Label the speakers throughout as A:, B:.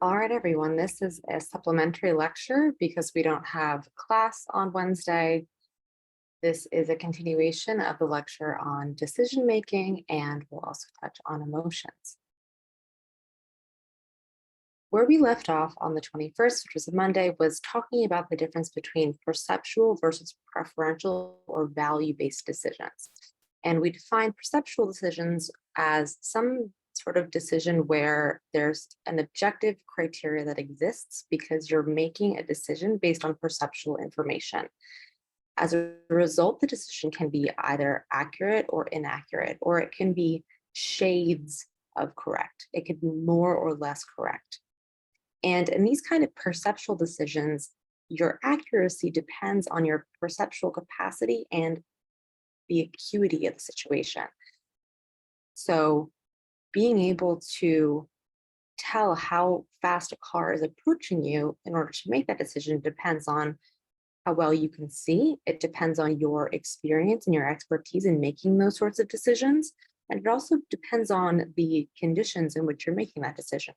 A: All right, everyone, this is a supplementary lecture because we don't have class on Wednesday. This is a continuation of the lecture on decision making, and we'll also touch on emotions. Where we left off on the 21st, which was a Monday, was talking about the difference between perceptual versus preferential or value-based decisions. And we define perceptual decisions as some sort of decision where there's an objective criteria that exists because you're making a decision based on perceptual information. As a result, the decision can be either accurate or inaccurate, or it can be shades of correct. It could be more or less correct. And in these kind of perceptual decisions, your accuracy depends on your perceptual capacity and the acuity of the situation. So being able to tell how fast a car is approaching you in order to make that decision depends on how well you can see. It depends on your experience and your expertise in making those sorts of decisions. And it also depends on the conditions in which you're making that decision.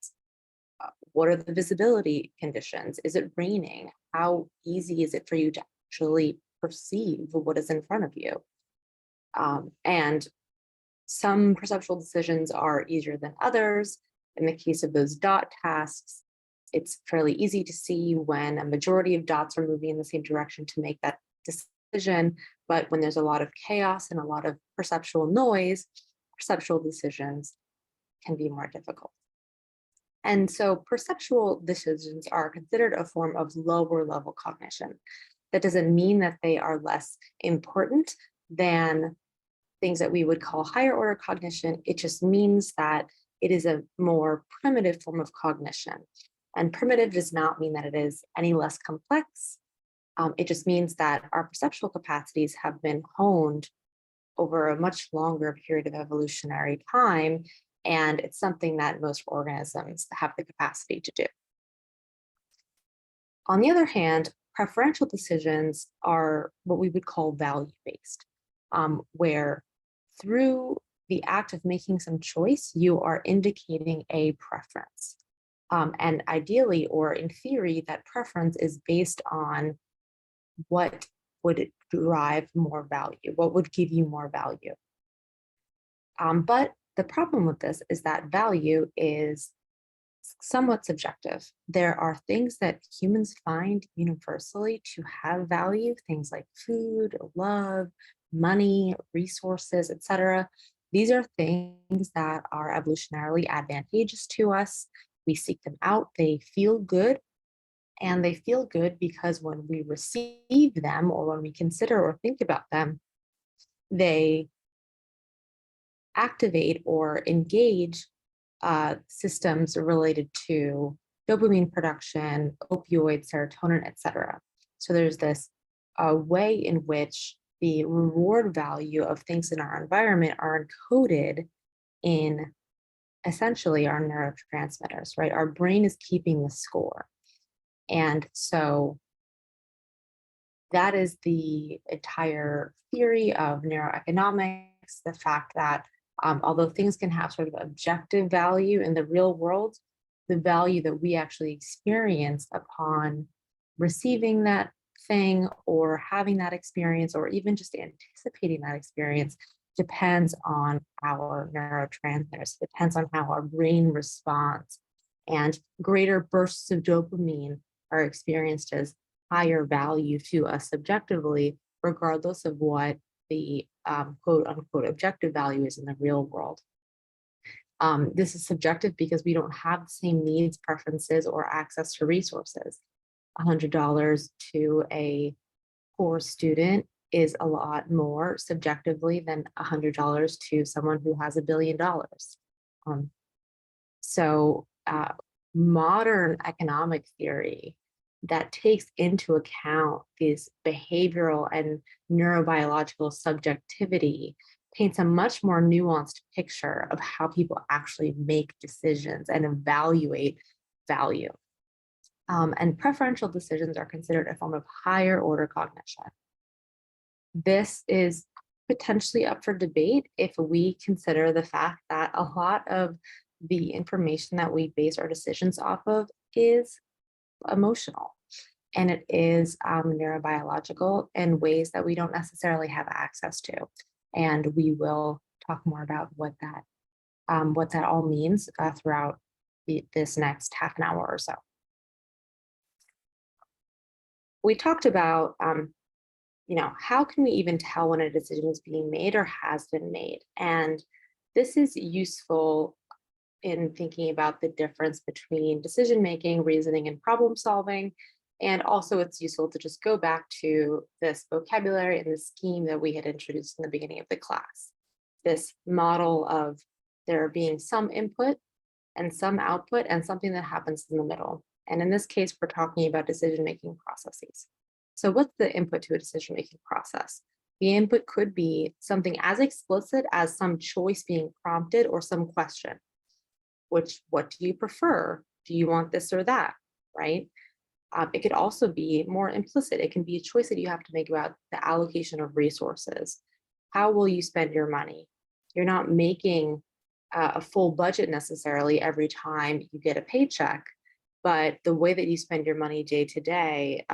A: What are the visibility conditions? Is it raining? How easy is it for you to actually perceive what is in front of you? And some perceptual decisions are easier than others. In the case of those dot tasks, it's fairly easy to see when a majority of dots are moving in the same direction to make that decision. But when there's a lot of chaos and a lot of perceptual noise, perceptual decisions can be more difficult. And so perceptual decisions are considered a form of lower level cognition. That doesn't mean that they are less important than things that we would call higher order cognition. It just means that it is a more primitive form of cognition. And primitive does not mean that it is any less complex. It just means that our perceptual capacities have been honed over a much longer period of evolutionary time. And it's something that most organisms have the capacity to do. On the other hand, preferential decisions are what we would call value-based, where through the act of making some choice, you are indicating a preference. And ideally, or in theory, that preference is based on what would derive more value, what would give you more value. But the problem with this is that value is somewhat subjective. There are things that humans find universally to have value, things like food, love, money, resources, etc. These are things that are evolutionarily advantageous to us. We seek them out, they feel good, and they feel good because when we receive them or when we consider or think about them, they activate or engage systems related to dopamine production, opioid, serotonin, etc. So there's this way in which the reward value of things in our environment are encoded in essentially our neurotransmitters, right? Our brain is keeping the score. And so that is the entire theory of neuroeconomics, the fact that although things can have sort of objective value in the real world, the value that we actually experience upon receiving that thing or having that experience or even just anticipating that experience depends on our neurotransmitters, depends on how our brain responds. And greater bursts of dopamine are experienced as higher value to us subjectively, regardless of what the quote unquote objective value is in the real world. This is subjective because we don't have the same needs, preferences, or access to resources. $100 to a poor student is a lot more subjectively than $100 to someone who has $1 billion. So modern economic theory that takes into account this behavioral and neurobiological subjectivity paints a much more nuanced picture of how people actually make decisions and evaluate value. And preferential decisions are considered a form of higher order cognition. This is potentially up for debate if we consider the fact that a lot of the information that we base our decisions off of is emotional, and it is neurobiological in ways that we don't necessarily have access to. And we will talk more about what that all means throughout this next half an hour or so. We talked about, how can we even tell when a decision is being made or has been made? And this is useful in thinking about the difference between decision making, reasoning, and problem solving. And also, it's useful to just go back to this vocabulary and the scheme that we had introduced in the beginning of the class. This model of there being some input and some output and something that happens in the middle. And in this case, we're talking about decision-making processes. So what's the input to a decision-making process? The input could be something as explicit as some choice being prompted or some question. What do you prefer? Do you want this or that, right? It could also be more implicit. It can be a choice that you have to make about the allocation of resources. How will you spend your money? You're not making a full budget necessarily every time you get a paycheck, but the way that you spend your money day to day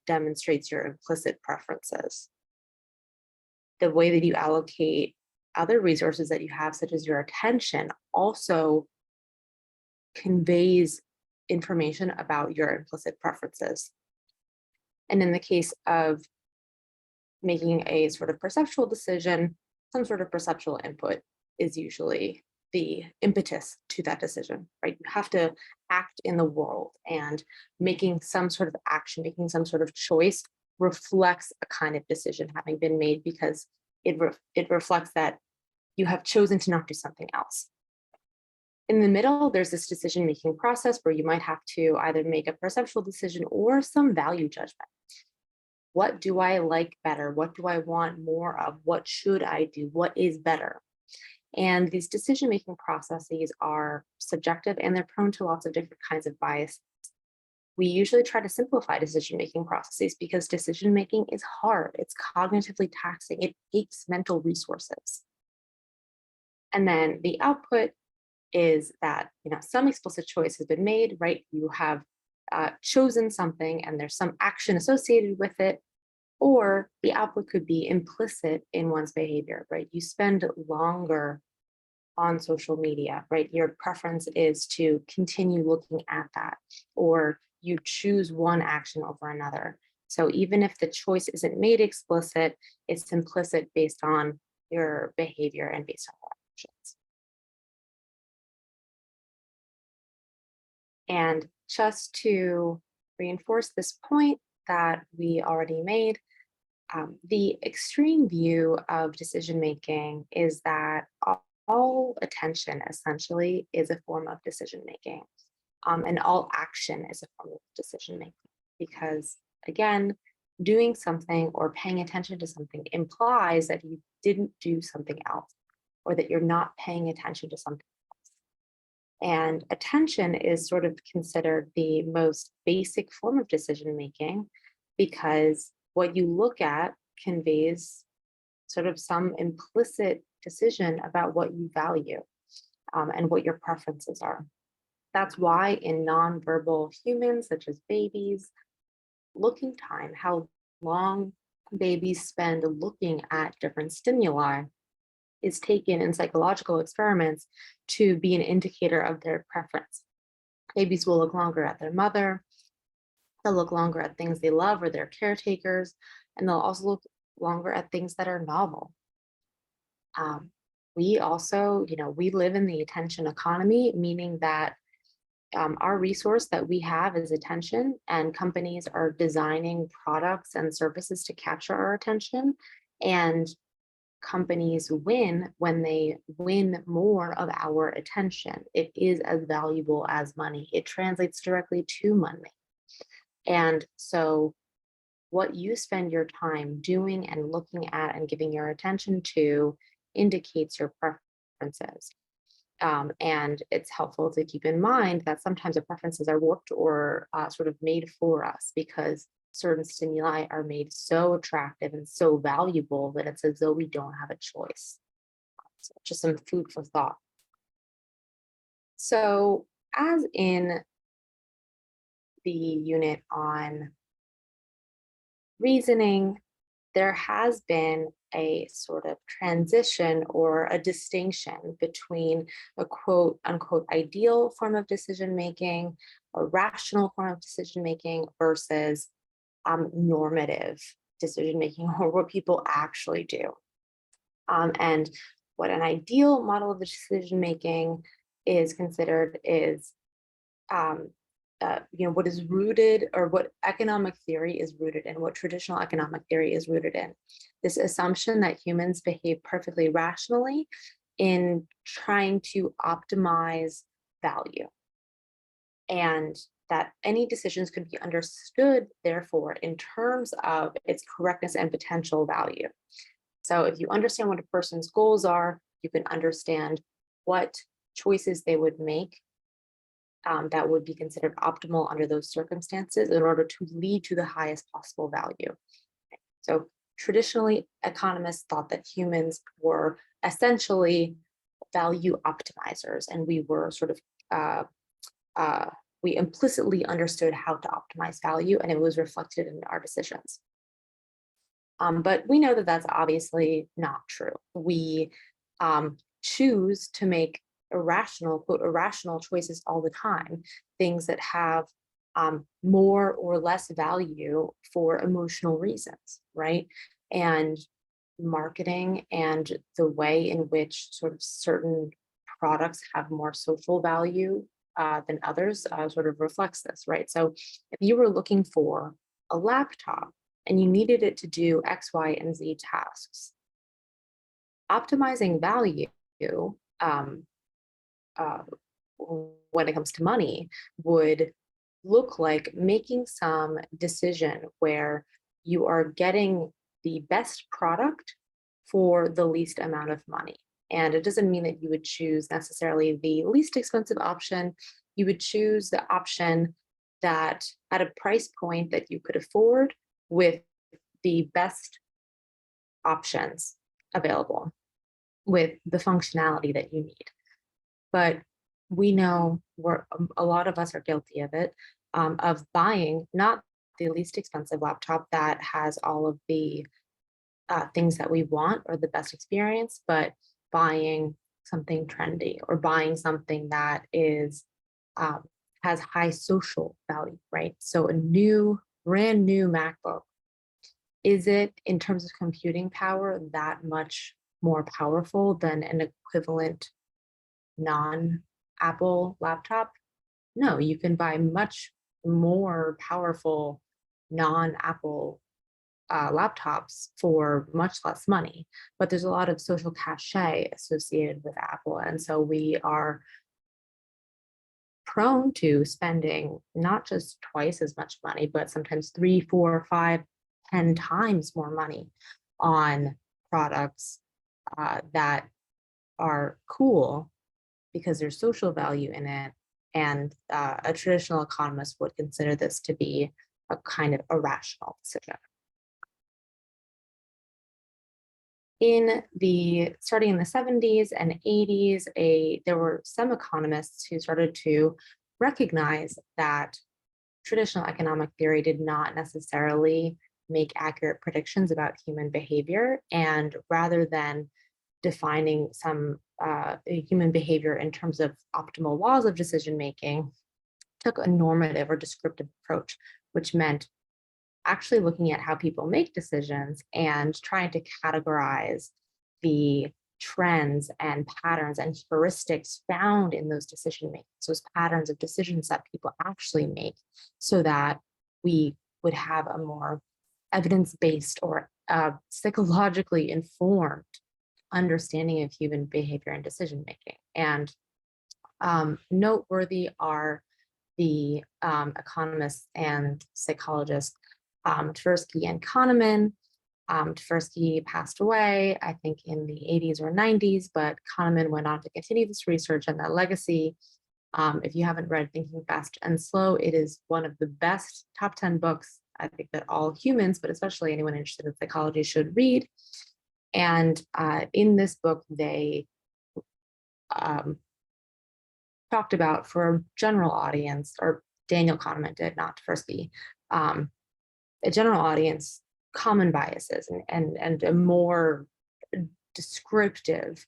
A: demonstrates your implicit preferences. The way that you allocate other resources that you have, such as your attention, also conveys information about your implicit preferences. And in the case of making a sort of perceptual decision, some sort of perceptual input is usually the impetus to that decision, right? You have to act in the world, and making some sort of action, making some sort of choice reflects a kind of decision having been made, because it reflects that you have chosen to not do something else. In the middle, there's this decision-making process where you might have to either make a perceptual decision or some value judgment. What do I like better? What do I want more of? What should I do? What is better? And these decision-making processes are subjective, and they're prone to lots of different kinds of bias. We usually try to simplify decision-making processes because decision-making is hard. It's cognitively taxing. It takes mental resources. And then the output is that some explicit choice has been made, right? You have chosen something and there's some action associated with it, or the output could be implicit in one's behavior, right? You spend longer on social media, right? Your preference is to continue looking at that, or you choose one action over another. So even if the choice isn't made explicit, it's implicit based on your behavior and based on your actions. And just to reinforce this point that we already made, the extreme view of decision-making is that all attention essentially is a form of decision-making, and all action is a form of decision-making, because again, doing something or paying attention to something implies that you didn't do something else, or that you're not paying attention to something. And attention is sort of considered the most basic form of decision making, because what you look at conveys sort of some implicit decision about what you value, and what your preferences are. That's why in nonverbal humans, such as babies, looking time, how long babies spend looking at different stimuli, is taken in psychological experiments to be an indicator of their preference. Babies will look longer at their mother, they'll look longer at things they love or their caretakers, and they'll also look longer at things that are novel. We also, we live in the attention economy, meaning that our resource that we have is attention, and companies are designing products and services to capture our attention. And companies win when they win more of our attention. It is as valuable as money. It translates directly to money. And so what you spend your time doing and looking at and giving your attention to indicates your preferences. And it's helpful to keep in mind that sometimes the preferences are warped or sort of made for us, because certain stimuli are made so attractive and so valuable that it's as though we don't have a choice. So just some food for thought. So, as in the unit on reasoning, there has been a sort of transition or a distinction between a quote unquote ideal form of decision making, a rational form of decision making versus normative decision making, or what people actually do. And what an ideal model of decision making is considered is um, what is rooted, or what economic theory is rooted in, what traditional economic theory is rooted in. This assumption that humans behave perfectly rationally in trying to optimize value, and that any decisions could be understood, therefore, in terms of its correctness and potential value. So if you understand what a person's goals are, you can understand what choices they would make that would be considered optimal under those circumstances in order to lead to the highest possible value. So traditionally, economists thought that humans were essentially value optimizers, and we were sort of we implicitly understood how to optimize value, and it was reflected in our decisions. But we know that that's obviously not true. We choose to make irrational, quote, irrational choices all the time, things that have more or less value for emotional reasons, right? And marketing and the way in which sort of certain products have more social value than others sort of reflects this, right? So if you were looking for a laptop and you needed it to do X, Y, and Z tasks, optimizing value um, uh, when it comes to money would look like making some decision where you are getting the best product for the least amount of money. And it doesn't mean that you would choose necessarily the least expensive option. You would choose the option that at a price point that you could afford with the best options available with the functionality that you need. But we know a lot of us are guilty of it, of buying not the least expensive laptop that has all of the things that we want or the best experience, but buying something trendy or buying something that is um, has high social value, right? So a brand new MacBook, is it in terms of computing power that much more powerful than an equivalent non-Apple laptop? No, you can buy much more powerful non-Apple laptops for much less money, but there's a lot of social cachet associated with Apple. And so we are prone to spending not just twice as much money, but sometimes 3, 4, 5, 10 times more money on products that are cool because there's social value in it. And a traditional economist would consider this to be a kind of irrational decision. Starting in the 70s and 80s, there were some economists who started to recognize that traditional economic theory did not necessarily make accurate predictions about human behavior, and rather than defining some human behavior in terms of optimal laws of decision making, took a normative or descriptive approach, which meant actually looking at how people make decisions and trying to categorize the trends and patterns and heuristics found in those decision makings, those patterns of decisions that people actually make, so that we would have a more evidence-based or psychologically informed understanding of human behavior and decision making. And noteworthy are the economists and psychologists Tversky and Kahneman. Tversky passed away, I think, in the 80s or 90s, but Kahneman went on to continue this research and that legacy. If you haven't read Thinking Fast and Slow, it is one of the best top 10 books I think that all humans, but especially anyone interested in psychology, should read. And in this book, they talked about for a general audience, or Daniel Kahneman did, not Tversky, a general audience, common biases and a more descriptive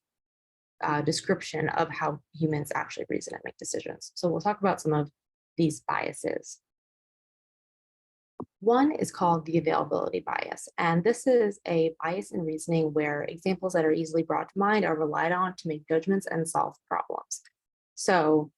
A: description of how humans actually reason and make decisions. So we'll talk about some of these biases. One is called the availability bias, and this is a bias in reasoning where examples that are easily brought to mind are relied on to make judgments and solve problems. So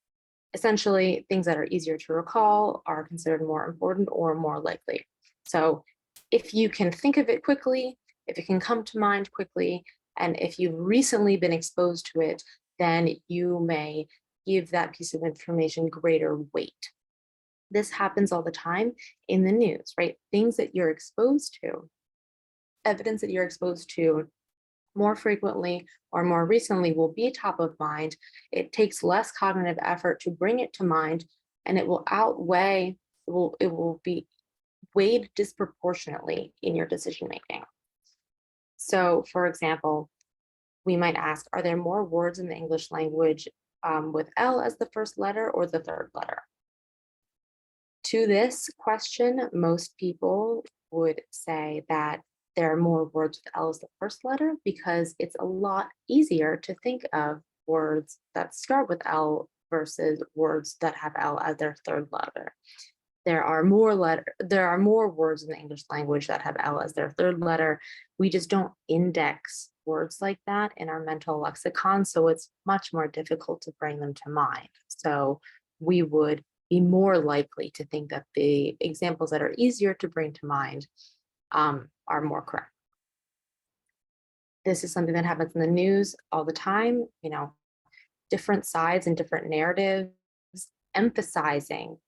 A: essentially, things that are easier to recall are considered more important or more likely. So if you can think of it quickly, if it can come to mind quickly, and if you've recently been exposed to it, then you may give that piece of information greater weight. This happens all the time in the news, right? Things that you're exposed to, evidence that you're exposed to more frequently or more recently will be top of mind. It takes less cognitive effort to bring it to mind, and it will outweigh, it will be weighed disproportionately in your decision making. So for example, we might ask, are there more words in the English language with L as the first letter or the third letter? To this question, most people would say that there are more words with L as the first letter because it's a lot easier to think of words that start with L versus words that have L as their third letter. There are more words in the English language that have L as their third letter. We just don't index words like that in our mental lexicon, so it's much more difficult to bring them to mind. So we would be more likely to think that the examples that are easier to bring to mind are more correct. This is something that happens in the news all the time, different sides and different narratives emphasizing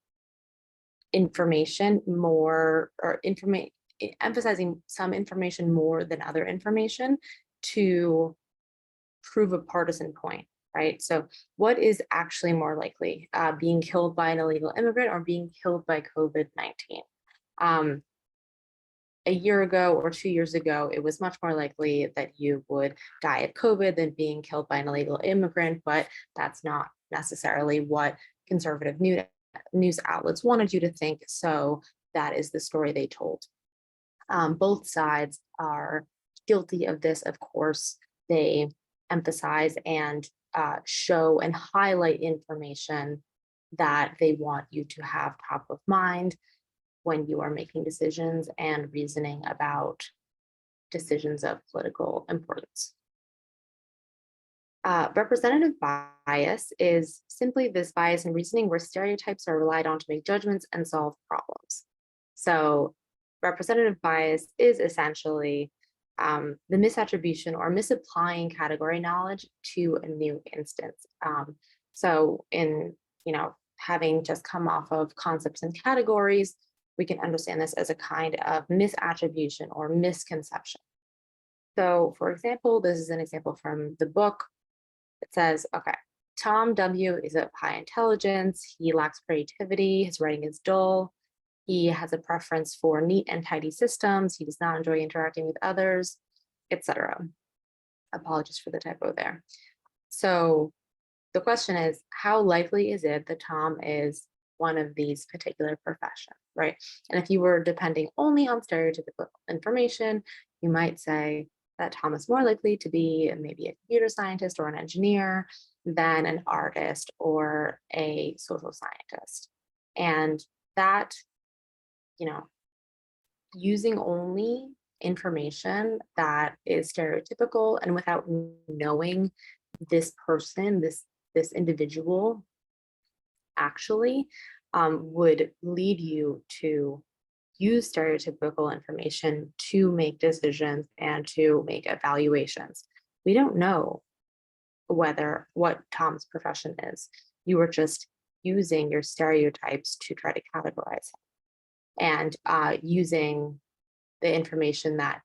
A: information more, or emphasizing some information more than other information to prove a partisan point, right? So what is actually more likely, being killed by an illegal immigrant or being killed by COVID-19? A year ago or 2 years ago, it was much more likely that you would die of COVID than being killed by an illegal immigrant, but that's not necessarily what conservative news outlets wanted you to think, so that is the story they told. Both sides are guilty of this, of course. They emphasize and show and highlight information that they want you to have top of mind when you are making decisions and reasoning about decisions of political importance. Representative bias is simply this bias in reasoning where stereotypes are relied on to make judgments and solve problems. So representative bias is essentially the misattribution or misapplying category knowledge to a new instance. So in, having just come off of concepts and categories, we can understand this as a kind of misattribution or misconception. So for example, this is an example from the book. It says, okay, Tom W. is of high intelligence. He lacks creativity. His writing is dull. He has a preference for neat and tidy systems. He does not enjoy interacting with others, etc. Apologies for the typo there. So the question is, how likely is it that Tom is one of these particular professions, right? And if you were depending only on stereotypical information, you might say that Tom is more likely to be maybe a computer scientist or an engineer than an artist or a social scientist. And that, using only information that is stereotypical and without knowing this person, this individual actually, would lead you to use stereotypical information to make decisions and to make evaluations. We don't know what Tom's profession is. You were just using your stereotypes to try to categorize him, and using the information that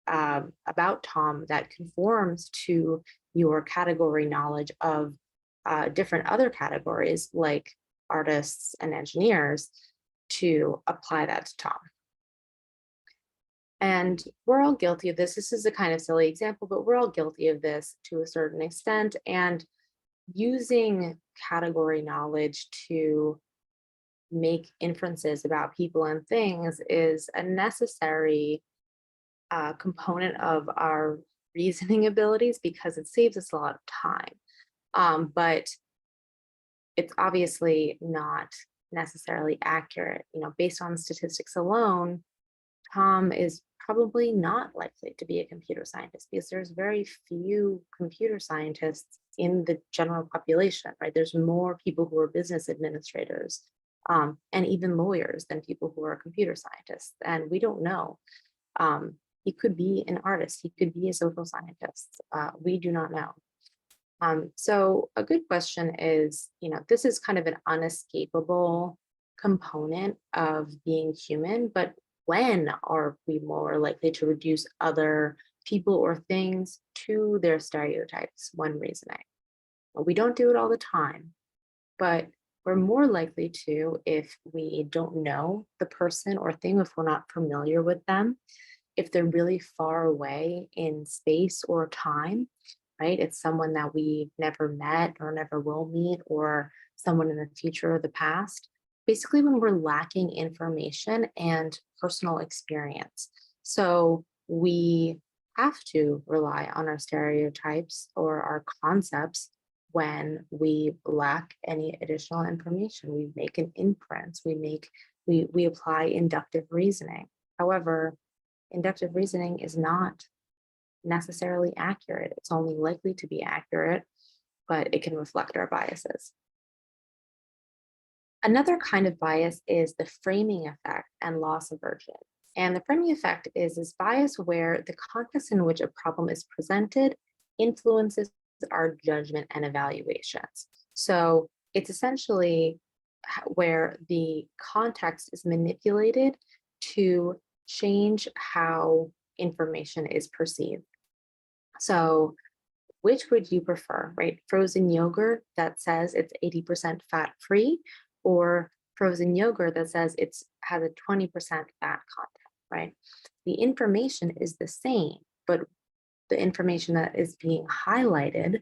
A: about Tom that conforms to your category knowledge of different other categories like artists and engineers to apply that to Tom. And we're all guilty of this. This is a kind of silly example, but we're all guilty of this to a certain extent. And using category knowledge to make inferences about people and things is a necessary component of our reasoning abilities because it saves us a lot of time. But it's obviously not necessarily accurate. Based on statistics alone, Tom is probably not likely to be a computer scientist because there's very few computer scientists in the general population, right? There's more people who are business administrators and even lawyers than people who are computer scientists. And we don't know. He could be an artist. He could be a social scientist. We do not know. So a good question is, this is kind of an unescapable component of being human, but when are we more likely to reduce other people or things to their stereotypes when reasoning? Well, we don't do it all the time, but we're more likely to if we don't know the person or thing, if we're not familiar with them, if they're really far away in space or time, right? It's someone that we never met or never will meet, or someone in the future or the past. Basically, when we're lacking information and personal experience. So we have to rely on our stereotypes or our concepts when we lack any additional information. We make an inference, we apply inductive reasoning. However, inductive reasoning is not necessarily accurate. It's only likely to be accurate, but it can reflect our biases. Another kind of bias is the framing effect and loss aversion. And the framing effect is this bias where the context in which a problem is presented influences our judgment and evaluations. So it's essentially where the context is manipulated to change how information is perceived. So which would you prefer, right? Frozen yogurt that says it's 80% fat-free, or frozen yogurt that says it has a 20% fat content, right? The information is the same, but the information that is being highlighted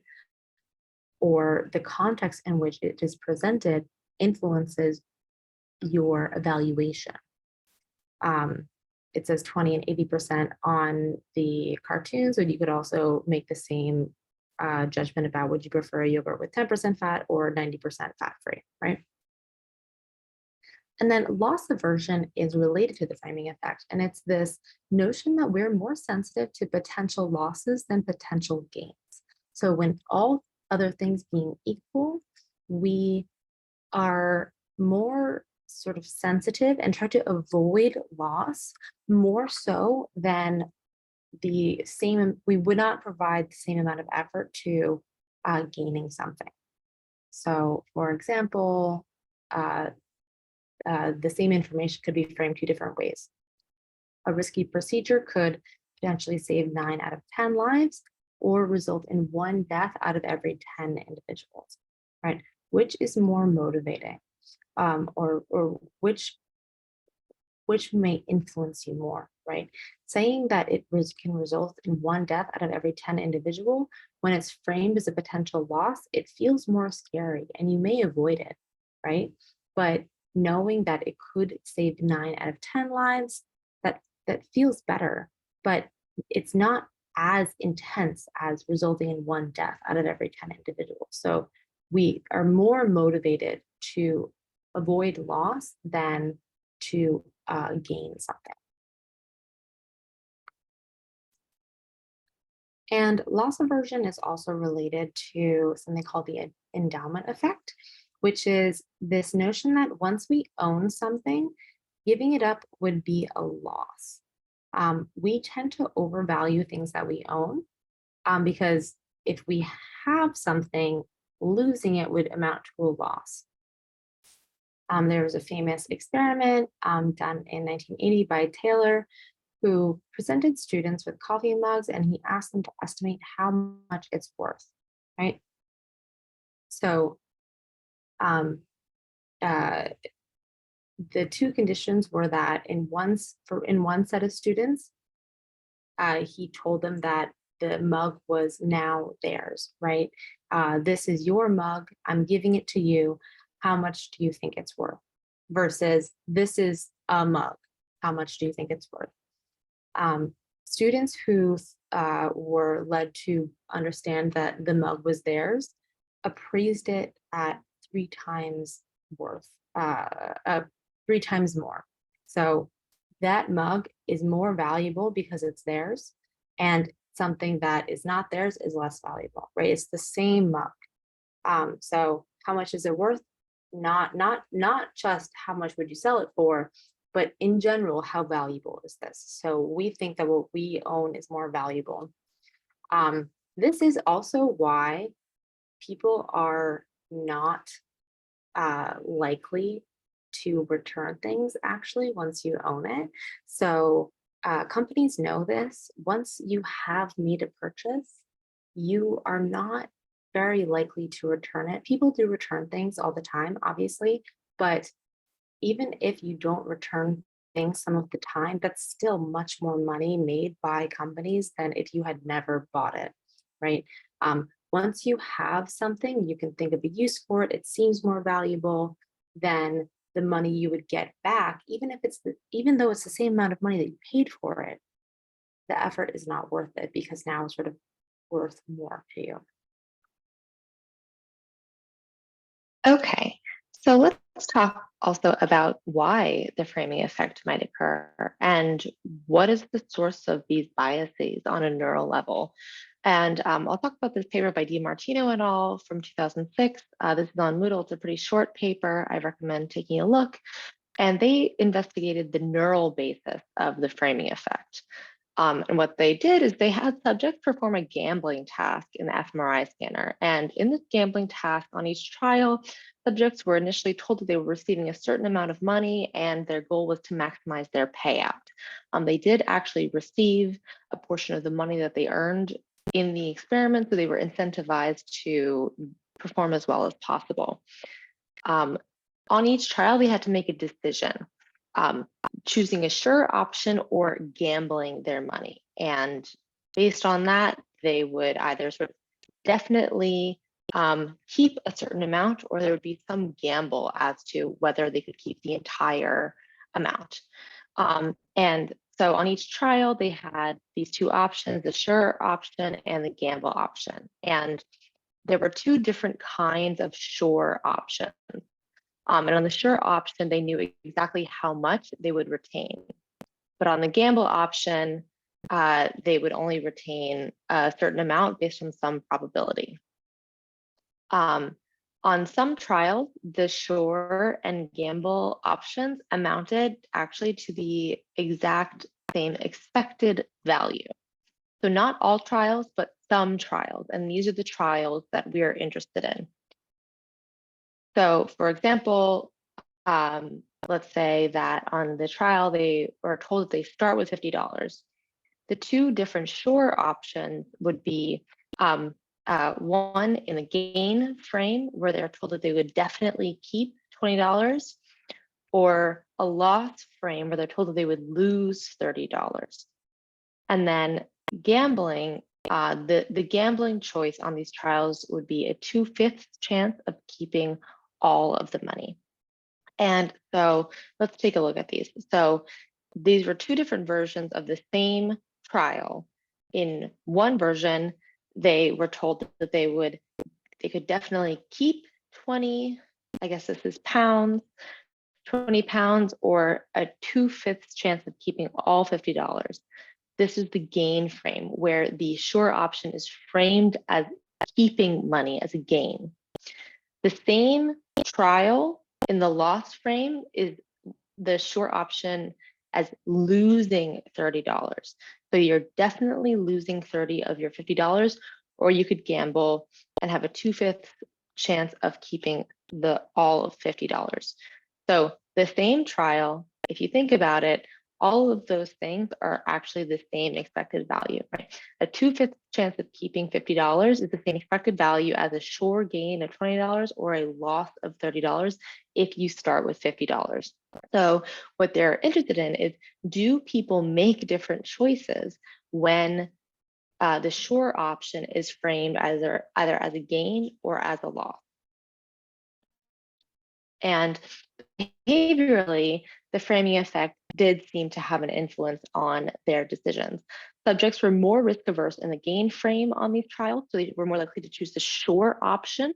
A: or the context in which it is presented influences your evaluation. It says 20 and 80% on the cartoons, or you could also make the same judgment about would you prefer a yogurt with 10% fat or 90% fat-free, right? And then loss aversion is related to the framing effect. And it's this notion that we're more sensitive to potential losses than potential gains. So when all other things being equal, we are more sort of sensitive and try to avoid loss more so than we would not provide the same amount of effort to gaining something. So for example, the same information could be framed two different ways. A risky procedure could potentially save 9 out of 10 lives or result in 1 death out of every 10 individuals, right? Which is more motivating, or which may influence you more, right? Saying that it can result in 1 death out of every 10 individual, when it's framed as a potential loss, it feels more scary and you may avoid it, right? But knowing that it could save 9 out of 10 lives, that feels better, but it's not as intense as resulting in 1 death out of every 10 individuals. So we are more motivated to avoid loss than to gain something. And loss aversion is also related to something called the endowment effect, which is this notion that once we own something, giving it up would be a loss. We tend to overvalue things that we own because if we have something, losing it would amount to a loss. There was a famous experiment done in 1980 by Taylor, who presented students with coffee mugs and he asked them to estimate how much it's worth, right? So the two conditions were that in one set of students, he told them that the mug was now theirs, right? this is your mug, I'm giving it to you. How much do you think it's worth? Versus this is a mug, how much do you think it's worth? Students who were led to understand that the mug was theirs appraised it at 3 times worth, 3 times more. So that mug is more valuable because it's theirs, and something that is not theirs is less valuable, right? It's the same mug. So how much is it worth? Not just how much would you sell it for, but in general, how valuable is this? So we think that what we own is more valuable. This is also why people are not likely to return things actually once you own it. So companies know this. Once you have made a purchase, you are not very likely to return it. People do return things all the time, obviously, but even if you don't return things some of the time, that's still much more money made by companies than if you had never bought it, right? Once you have something, you can think of a use for it. It seems more valuable than the money you would get back, even though it's the same amount of money that you paid for it. The effort is not worth it because now it's sort of worth more to you.
B: Okay, so let's talk also about why the framing effect might occur and what is the source of these biases on a neural level. And I'll talk about this paper by DiMartino et al. From 2006. This is on Moodle. It's a pretty short paper. I recommend taking a look. And they investigated the neural basis of the framing effect. And what they did is they had subjects perform a gambling task in the fMRI scanner. And in this gambling task on each trial, subjects were initially told that they were receiving a certain amount of money and their goal was to maximize their payout. They did actually receive a portion of the money that they earned in the experiment, so they were incentivized to perform as well as possible. On each trial, they had to make a decision, choosing a sure option or gambling their money. And based on that, they would either sort of definitely keep a certain amount, or there would be some gamble as to whether they could keep the entire amount. And so on each trial, they had these two options, the sure option and the gamble option. And there were two different kinds of sure options. And on the sure option, they knew exactly how much they would retain. But on the gamble option, they would only retain a certain amount based on some probability. On some trials, the sure and gamble options amounted actually to the exact same expected value. So not all trials, but some trials. And these are the trials that we are interested in. So for example, let's say that on the trial, they were told that they start with $50. The two different sure options would be one in the gain frame, where they're told that they would definitely keep $20, or a loss frame, where they're told that they would lose $30. And then gambling, the gambling choice on these trials would be a 2/5 chance of keeping all of the money. And so let's take a look at these. So these were two different versions of the same trial. In one version, they were told that they could definitely keep 20, I guess this is pounds, 20 pounds, or a 2/5 chance of keeping all $50. This is the gain frame, where the sure option is framed as keeping money as a gain. The same trial in the loss frame is the sure option as losing $30. So you're definitely losing 30 of your $50, or you could gamble and have a 2/5 chance of keeping all of $50. So the same trial, if you think about it, all of those things are actually the same expected value, right? A 2/5 chance of keeping $50 is the same expected value as a sure gain of $20 or a loss of $30 if you start with $50. So what they're interested in is, do people make different choices when the sure option is framed either as a gain or as a loss. And behaviorally, the framing effect did seem to have an influence on their decisions. Subjects were more risk averse in the gain frame on these trials, so they were more likely to choose the sure option,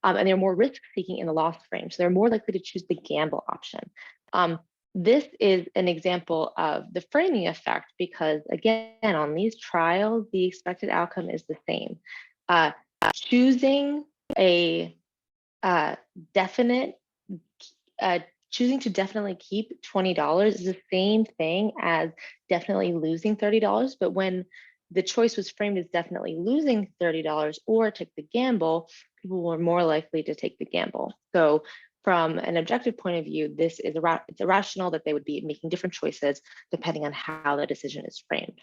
B: and they're more risk seeking in the loss frame, so they're more likely to choose the gamble option. This is an example of the framing effect because, again, on these trials, the expected outcome is the same. Choosing a definite choosing to definitely keep $20 is the same thing as definitely losing $30. But when the choice was framed as definitely losing $30 or take the gamble, people were more likely to take the gamble. So from an objective point of view, this is it's irrational that they would be making different choices depending on how the decision is framed.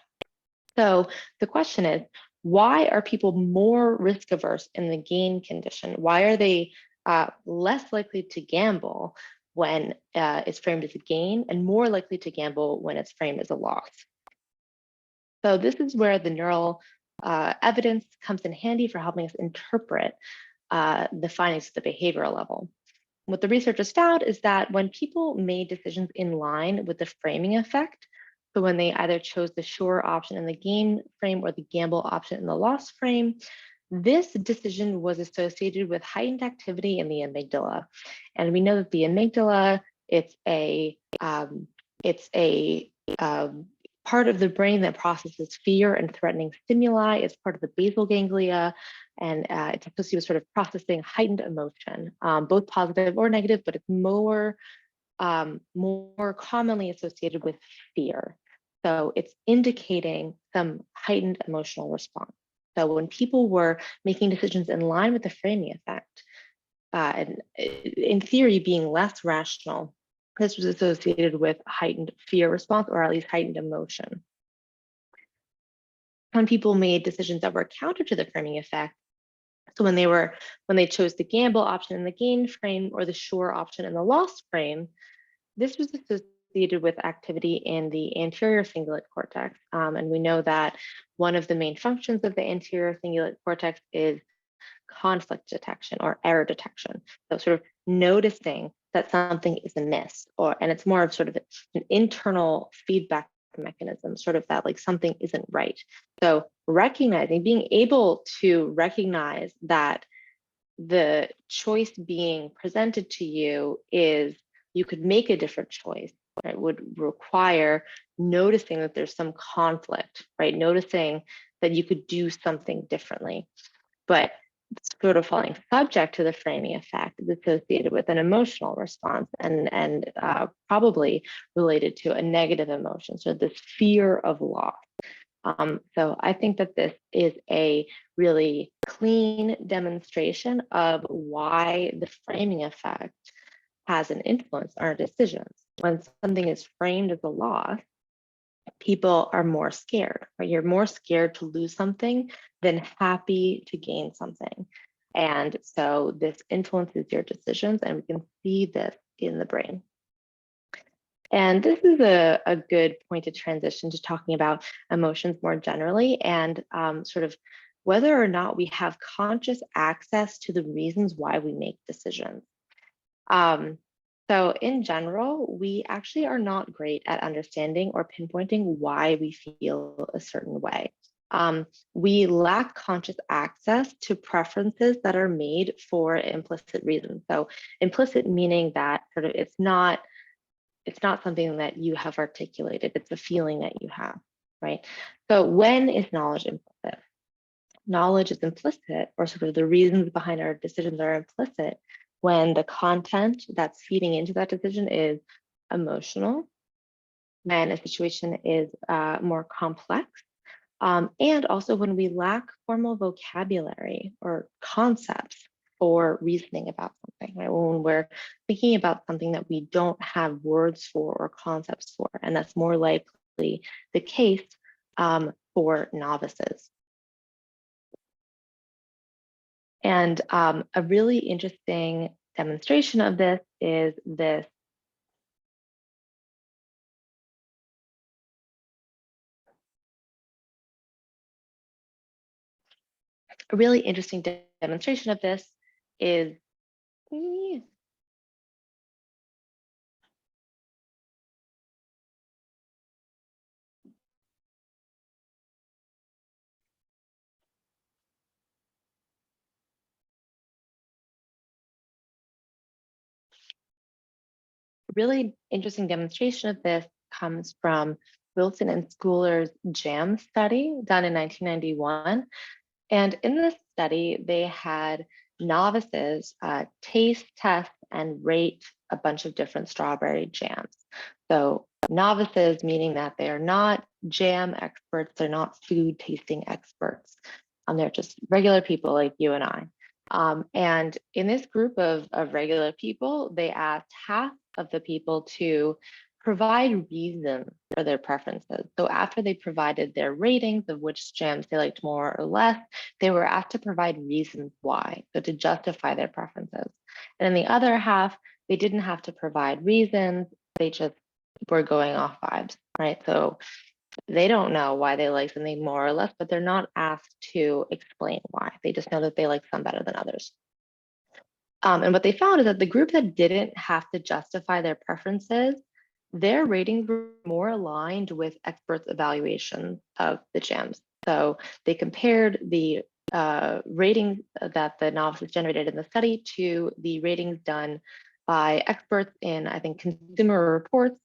B: So the question is, why are people more risk averse in the gain condition? Why are they less likely to gamble when it's framed as a gain and more likely to gamble when it's framed as a loss? So this is where the neural evidence comes in handy for helping us interpret the findings at the behavioral level. What the researchers found is that when people made decisions in line with the framing effect, so when they either chose the sure option in the gain frame or the gamble option in the loss frame, this decision was associated with heightened activity in the amygdala. And we know that the amygdala, it's a part of the brain that processes fear and threatening stimuli. It's part of the basal ganglia, and it's associated with sort of processing heightened emotion, both positive or negative, but it's more commonly associated with fear. So it's indicating some heightened emotional response. So when people were making decisions in line with the framing effect, and in theory being less rational, this was associated with heightened fear response, or at least heightened emotion. When people made decisions that were counter to the framing effect, so when they chose the gamble option in the gain frame or the sure option in the loss frame, this was associated with activity in the anterior cingulate cortex. And we know that one of the main functions of the anterior cingulate cortex is conflict detection or error detection. So sort of noticing that something is amiss, and it's more of sort of an internal feedback mechanism, sort of that like something isn't right. So being able to recognize that the choice being presented to you is you could make a different choice, right, would require noticing that there's some conflict, right? Noticing that you could do something differently. But sort of falling subject to the framing effect is associated with an emotional response and probably related to a negative emotion, so this fear of loss. So I think that this is a really clean demonstration of why the framing effect has an influence on our decisions. When something is framed as a loss, people are more scared, right? You're more scared to lose something than happy to gain something. And so this influences your decisions, and we can see this in the brain. And this is a good point to transition to talking about emotions more generally and sort of whether or not we have conscious access to the reasons why we make decisions. So in general, we actually are not great at understanding or pinpointing why we feel a certain way. We lack conscious access to preferences that are made for implicit reasons. So implicit meaning that sort of it's not something that you have articulated, it's a feeling that you have, right? So when is knowledge implicit? Knowledge is implicit, or sort of the reasons behind our decisions are implicit when the content that's feeding into that decision is emotional, when a situation is more complex, and also when we lack formal vocabulary or concepts for reasoning about something, right? When we're thinking about something that we don't have words for or concepts for, and that's more likely the case for novices. And a really interesting demonstration of this is this A really interesting demonstration of this is really interesting demonstration of this comes from Wilson and Schooler's JAM study done in 1991. And in this study, they had novices taste, test, and rate a bunch of different strawberry jams. So novices, meaning that they are not jam experts, they're not food tasting experts. They're just regular people like you and I. And in this group of regular people, they asked half of the people to provide reasons for their preferences. So after they provided their ratings of which jams they liked more or less, they were asked to provide reasons why, so to justify their preferences. And in the other half, they didn't have to provide reasons, they just were going off vibes, right? So they don't know why they like something more or less, but they're not asked to explain why. They just know that they like some better than others. And what they found is that the group that didn't have to justify their preferences, their ratings were more aligned with experts' evaluation of the jams. So they compared the ratings that the novices generated in the study to the ratings done by experts in, I think, consumer reports.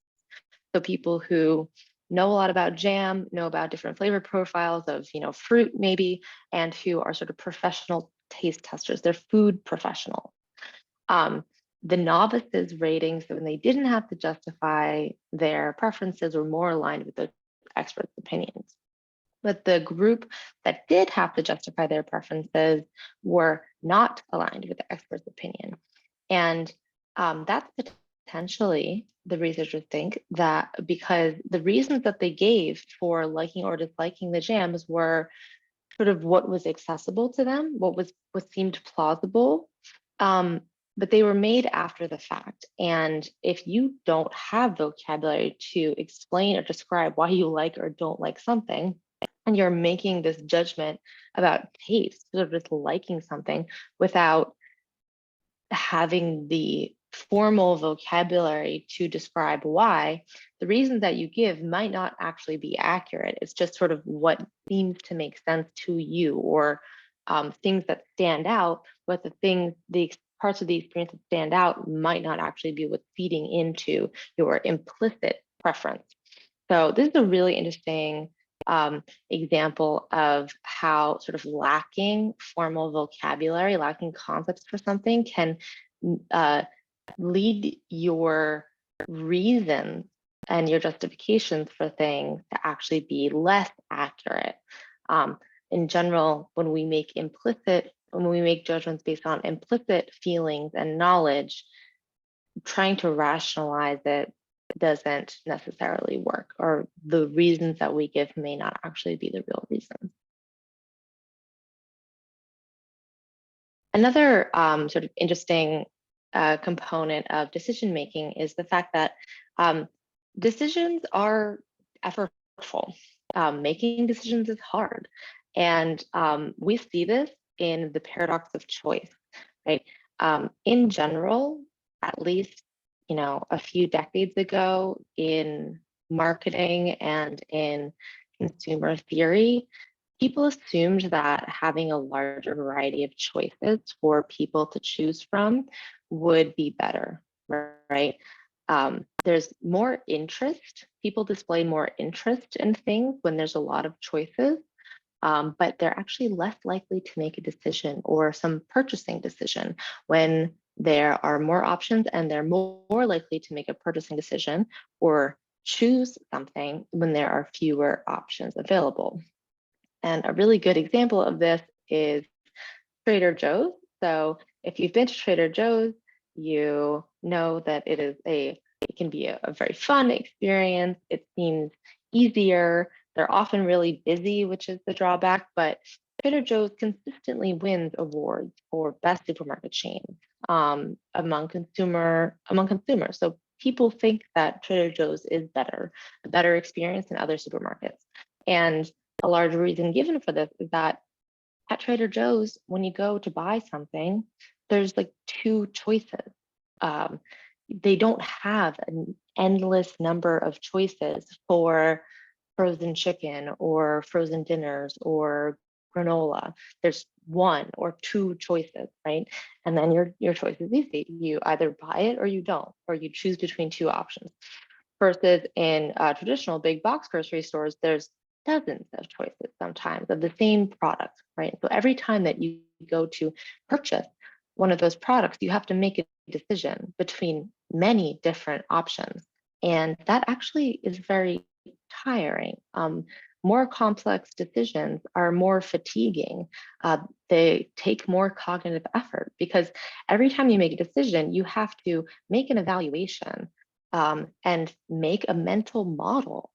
B: So people who know a lot about jam, know about different flavor profiles of, fruit maybe, and who are sort of professional taste testers. They're food professionals. The novices ratings, when they didn't have to justify their preferences, were more aligned with the experts' opinions. But the group that did have to justify their preferences were not aligned with the expert's opinion. And that's potentially, the researchers think, that because the reasons that they gave for liking or disliking the jams were sort of what was accessible to them, what seemed plausible, but they were made after the fact. And if you don't have vocabulary to explain or describe why you like or don't like something, and you're making this judgment about taste, sort of just liking something without having the formal vocabulary to describe why, the reasons that you give might not actually be accurate. It's just sort of what seems to make sense to you, or things that stand out, but the parts of the experience that stand out might not actually be what's feeding into your implicit preference. So this is a really interesting example of how sort of lacking formal vocabulary, lacking concepts for something can lead your reasons and your justifications for things to actually be less accurate. In general, when we make judgments based on implicit feelings and knowledge, trying to rationalize it doesn't necessarily work, or the reasons that we give may not actually be the real reasons. Another sort of interesting component of decision making is the fact that decisions are effortful. Making decisions is hard. And we see this in the paradox of choice, right? In general, at least, a few decades ago in marketing and in consumer theory, people assumed that having a larger variety of choices for people to choose from would be better, right? There's more interest. People display more interest in things when there's a lot of choices, but they're actually less likely to make a decision or some purchasing decision when there are more options, and they're more likely to make a purchasing decision or choose something when there are fewer options available. And a really good example of this is Trader Joe's. So if you've been to Trader Joe's, you know that it can be a very fun experience. It seems easier. They're often really busy, which is the drawback, but Trader Joe's consistently wins awards for best supermarket chain among consumers. So people think that Trader Joe's is a better experience than other supermarkets. And a large reason given for this is that at Trader Joe's, when you go to buy something, there's like two choices. Um, they don't have an endless number of choices for frozen chicken or frozen dinners or granola. There's one or two choices, right? And then your choice is easy. You either buy it or you don't, or you choose between two options. Versus in traditional big box grocery stores, there's dozens of choices sometimes of the same product, right? So every time that you go to purchase one of those products, you have to make a decision between many different options. And that actually is very tiring. More complex decisions are more fatiguing. They take more cognitive effort because every time you make a decision, you have to make an evaluation and make a mental model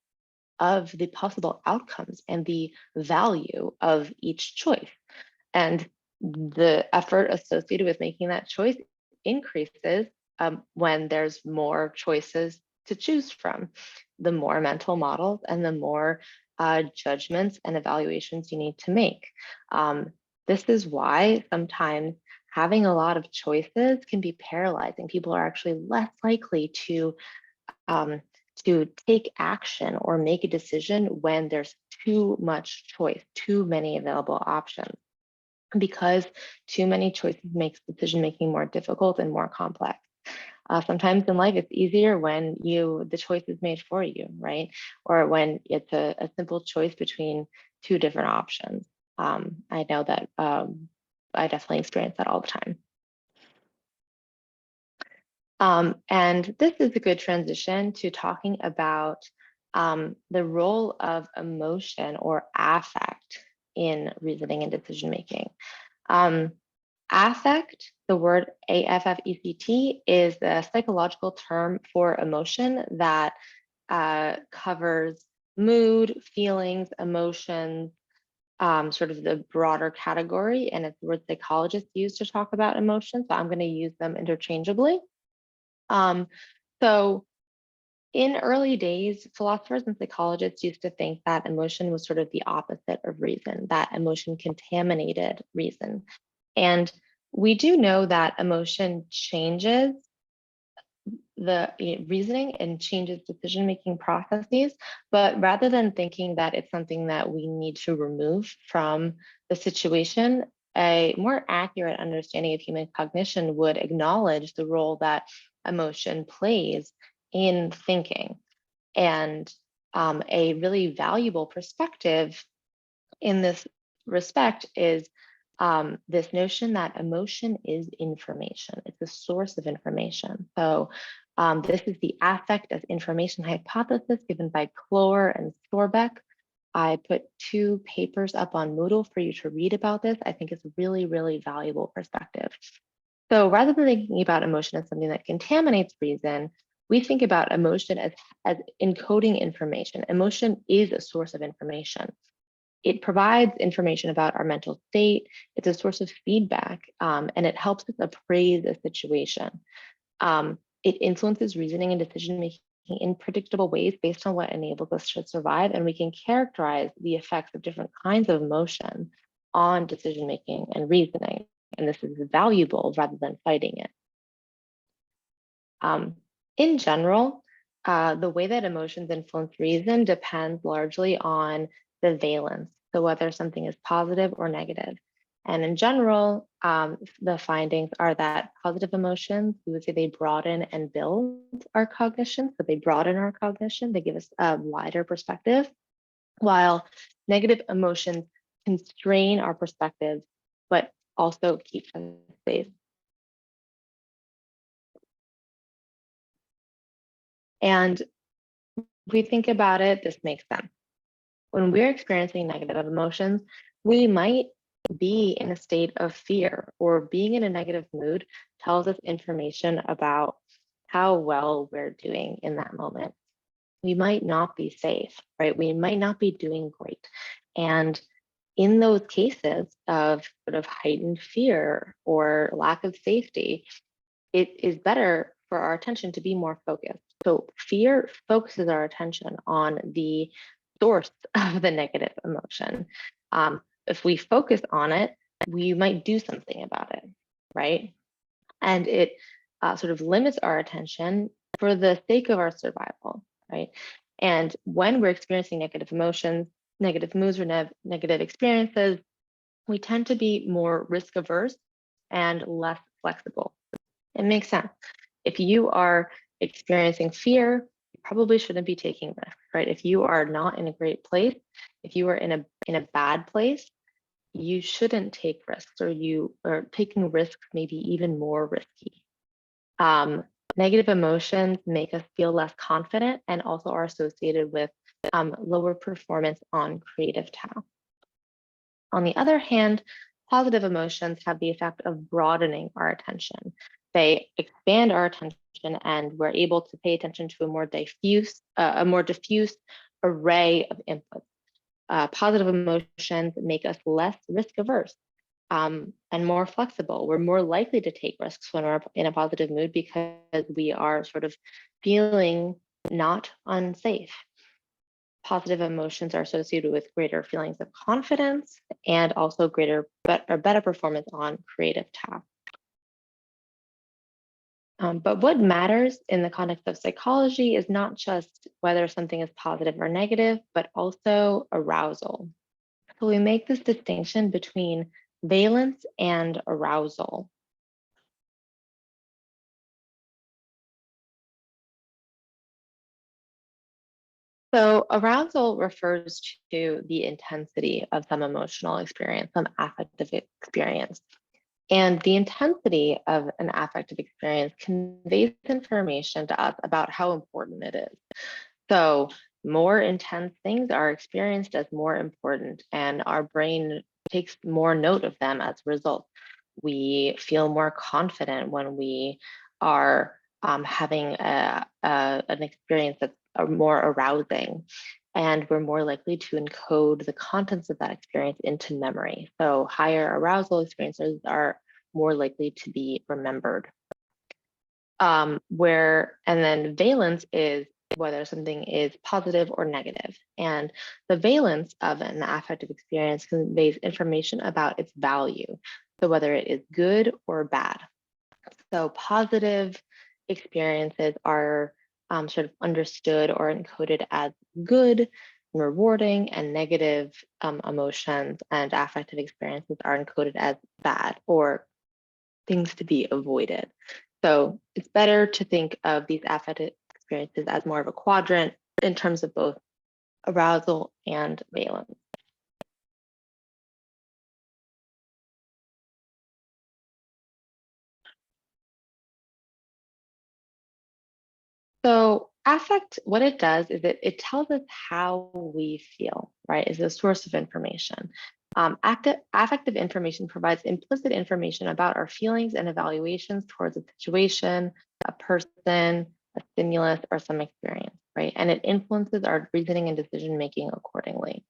B: of the possible outcomes and the value of each choice. And the effort associated with making that choice increases when there's more choices to choose from, the more mental models and the more judgments and evaluations you need to make. This is why sometimes having a lot of choices can be paralyzing. People are actually less likely um, to take action or make a decision when there's too much choice, too many available options, because too many choices makes decision making more difficult and more complex. Sometimes in life, it's easier when the choice is made for you, right? Or when it's a simple choice between two different options. I know that I definitely experience that all the time. And this is a good transition to talking about the role of emotion or affect in reasoning and decision making. Affect, the word AFFECT, is a psychological term for emotion that covers mood, feelings, emotions, sort of the broader category, and it's the word psychologists use to talk about emotions, so I'm going to use them interchangeably. So in early days, philosophers and psychologists used to think that emotion was sort of the opposite of reason, that emotion contaminated reason. And we do know that emotion changes the reasoning and changes decision-making processes, but rather than thinking that it's something that we need to remove from the situation, a more accurate understanding of human cognition would acknowledge the role that emotion plays in thinking. And a really valuable perspective in this respect is this notion that emotion is information. It's a source of information. So this is the affect as information hypothesis given by Clore and Storbeck. I put 2 papers up on Moodle for you to read about this. I think it's a really, really valuable perspective. So rather than thinking about emotion as something that contaminates reason, we think about emotion as encoding information. Emotion is a source of information. It provides information about our mental state. It's a source of feedback, and it helps us appraise a situation. It influences reasoning and decision making in predictable ways based on what enables us to survive, and we can characterize the effects of different kinds of emotion on decision making and reasoning. And this is valuable rather than fighting it. In general, the way that emotions influence reason depends largely on the valence, so whether something is positive or negative. And in general, the findings are that positive emotions, we would say they broaden and build our cognition. So they broaden our cognition, they give us a wider perspective, while negative emotions constrain our perspective, but also keep us safe. And if we think about it, this makes sense. When we're experiencing negative emotions, we might be in a state of fear, or being in a negative mood tells us information about how well we're doing in that moment. We might not be safe, right? We might not be doing great. And in those cases of sort of heightened fear or lack of safety, it is better for our attention to be more focused. So fear focuses our attention on the source of the negative emotion. if we focus on it, we might do something about it, right? And it sort of limits our attention for the sake of our survival, right? And when we're experiencing negative emotions, negative moods, or negative experiences, we tend to be more risk averse and less flexible. It makes sense. If you are experiencing fear, you probably shouldn't be taking risks, right? If you are not in a great place, if you are in a bad place, you shouldn't take risks, or taking risks may be even more risky. Negative emotions make us feel less confident and also are associated with lower performance on creative tasks. On the other hand, positive emotions have the effect of broadening our attention. They expand our attention, and we're able to pay attention to a more diffuse array of inputs. Positive emotions make us less risk averse and more flexible. We're more likely to take risks when we're in a positive mood because we are sort of feeling not unsafe. Positive emotions are associated with greater feelings of confidence and also better performance on creative tasks. But what matters in the context of psychology is not just whether something is positive or negative, but also arousal. So we make this distinction between valence and arousal. So arousal refers to the intensity of some emotional experience, some affective experience. And the intensity of an affective experience conveys information to us about how important it is. So more intense things are experienced as more important, and our brain takes more note of them as a result. We feel more confident when we are having an experience that's more arousing, and we're more likely to encode the contents of that experience into memory. So higher arousal experiences are more likely to be remembered. And then valence is whether something is positive or negative. And the valence of an affective experience conveys information about its value. So whether it is good or bad. So positive experiences are sort of understood or encoded as good and rewarding, and negative emotions and affective experiences are encoded as bad or things to be avoided. So it's better to think of these affective experiences as more of a quadrant in terms of both arousal and valence. So affect, what it does is it tells us how we feel, right? Is a source of information. Affective information provides implicit information about our feelings and evaluations towards a situation, a person, a stimulus, or some experience, right? And it influences our reasoning and decision making accordingly.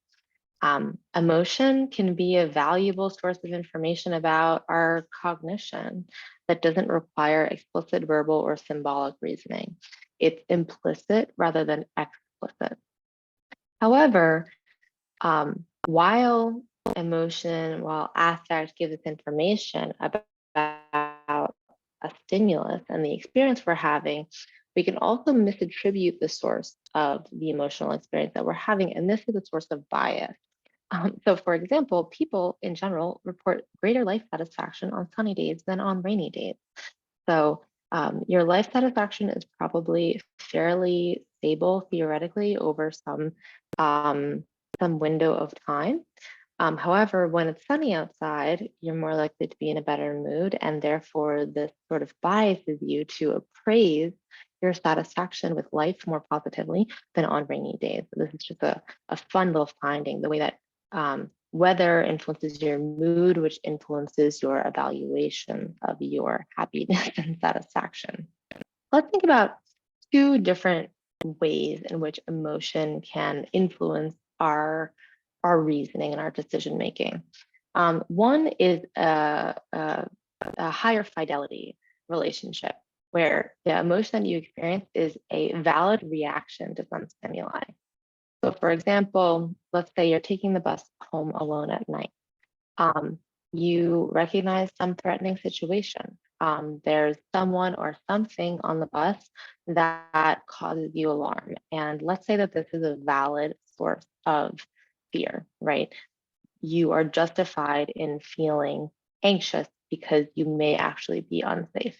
B: Emotion can be a valuable source of information about our cognition that doesn't require explicit verbal or symbolic reasoning. It's implicit rather than explicit. However, while affect gives us information about a stimulus and the experience we're having, we can also misattribute the source of the emotional experience that we're having, and this is a source of bias. So for example, people in general report greater life satisfaction on sunny days than on rainy days. So your life satisfaction is probably fairly stable theoretically over some window of time. However, when it's sunny outside, you're more likely to be in a better mood, and therefore this sort of biases you to appraise your satisfaction with life more positively than on rainy days. So this is just a fun little finding, the way that weather influences your mood, which influences your evaluation of your happiness and satisfaction. Let's think about two different ways in which emotion can influence our reasoning and our decision making. One is a higher fidelity relationship, where the emotion that you experience is a valid reaction to some stimuli. So for example, let's say you're taking the bus home alone at night. You recognize some threatening situation. There's someone or something on the bus that causes you alarm. And let's say that this is a valid source of fear, right? You are justified in feeling anxious because you may actually be unsafe.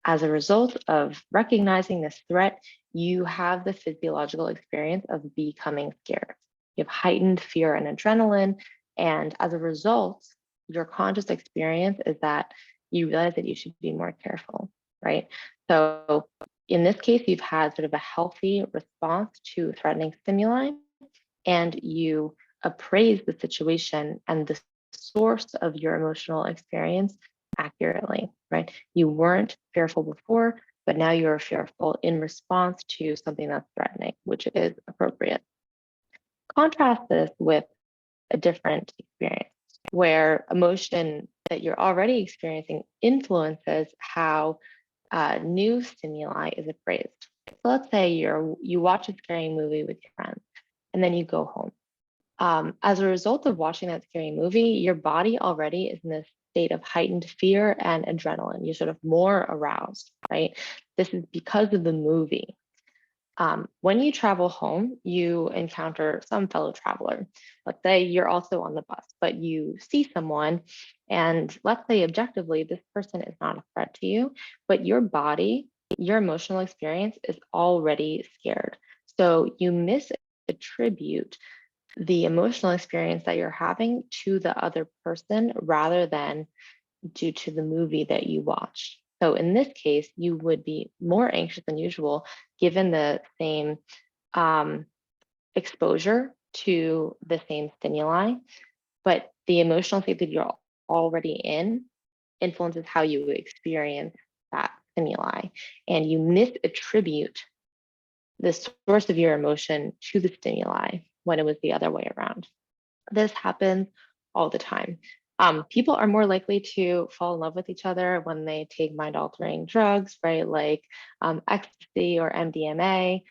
B: As a result of recognizing this threat, you have the physiological experience of becoming scared. You have heightened fear and adrenaline. And as a result, your conscious experience is that you realize that you should be more careful, right? So in this case, you've had sort of a healthy response to threatening stimuli, and you appraise the situation and the source of your emotional experience accurately, right? You weren't fearful before, but now you're fearful in response to something that's threatening, which is appropriate. Contrast this with a different experience where emotion that you're already experiencing influences how new stimuli is appraised. So let's say you watch a scary movie with your friends and then you go home. As a result of watching that scary movie, your body already is in this state of heightened fear and adrenaline. You're sort of more aroused, right? This is because of the movie. When you travel home, you encounter some fellow traveler. Let's say you're also on the bus, but you see someone, and let's say objectively, this person is not a threat to you, but your body, your emotional experience is already scared. So you misattribute the emotional experience that you're having to the other person rather than due to the movie that you watched. So in this case, you would be more anxious than usual given the same exposure to the same stimuli, but the emotional state that you're already in influences how you experience that stimuli. And you misattribute the source of your emotion to the stimuli when it was the other way around. This happens all the time. People are more likely to fall in love with each other when they take mind altering drugs, right? Like ecstasy or MDMA.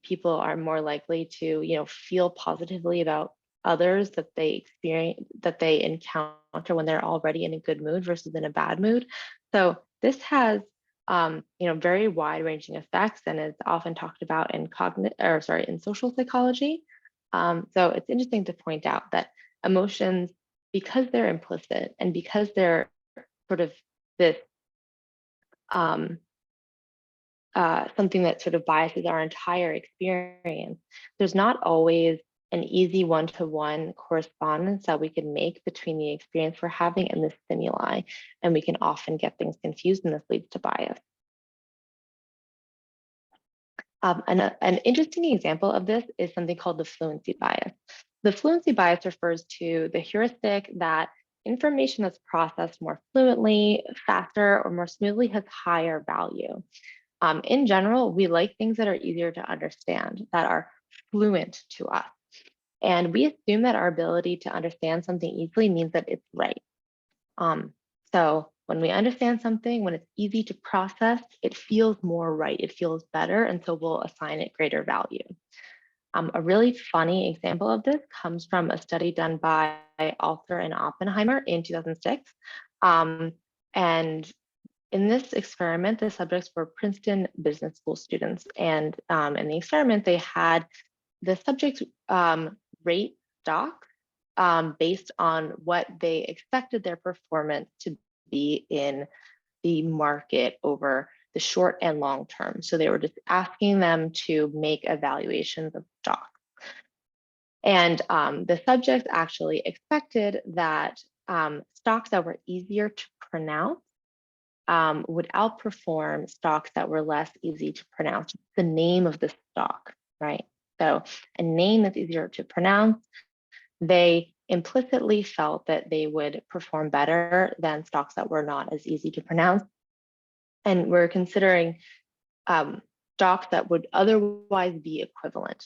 B: People are more likely to, feel positively about others that they experience, that they encounter when they're already in a good mood versus in a bad mood. So this has very wide-ranging effects and is often talked about in in social psychology. So it's interesting to point out that emotions, because they're implicit and because they're sort of this um, something that sort of biases our entire experience, there's not always an easy one-to-one correspondence that we can make between the experience we're having and the stimuli, and we can often get things confused, and this leads to bias. An interesting example of this is something called the fluency bias. The fluency bias refers to the heuristic that information that's processed more fluently, faster, or more smoothly has higher value. In general, we like things that are easier to understand, that are fluent to us. And we assume that our ability to understand something easily means that it's right. So when we understand something, when it's easy to process, it feels more right, it feels better, and so we'll assign it greater value. A really funny example of this comes from a study done by Alter and Oppenheimer in 2006. And in this experiment, the subjects were Princeton Business School students. And in the experiment, they had the subjects rate stocks based on what they expected their performance to be in the market over the short and long term. So they were just asking them to make evaluations of stocks. And the subjects actually expected that stocks that were easier to pronounce would outperform stocks that were less easy to pronounce. The name of the stock, right? So a name that's easier to pronounce, they implicitly felt that they would perform better than stocks that were not as easy to pronounce. And we're considering stocks that would otherwise be equivalent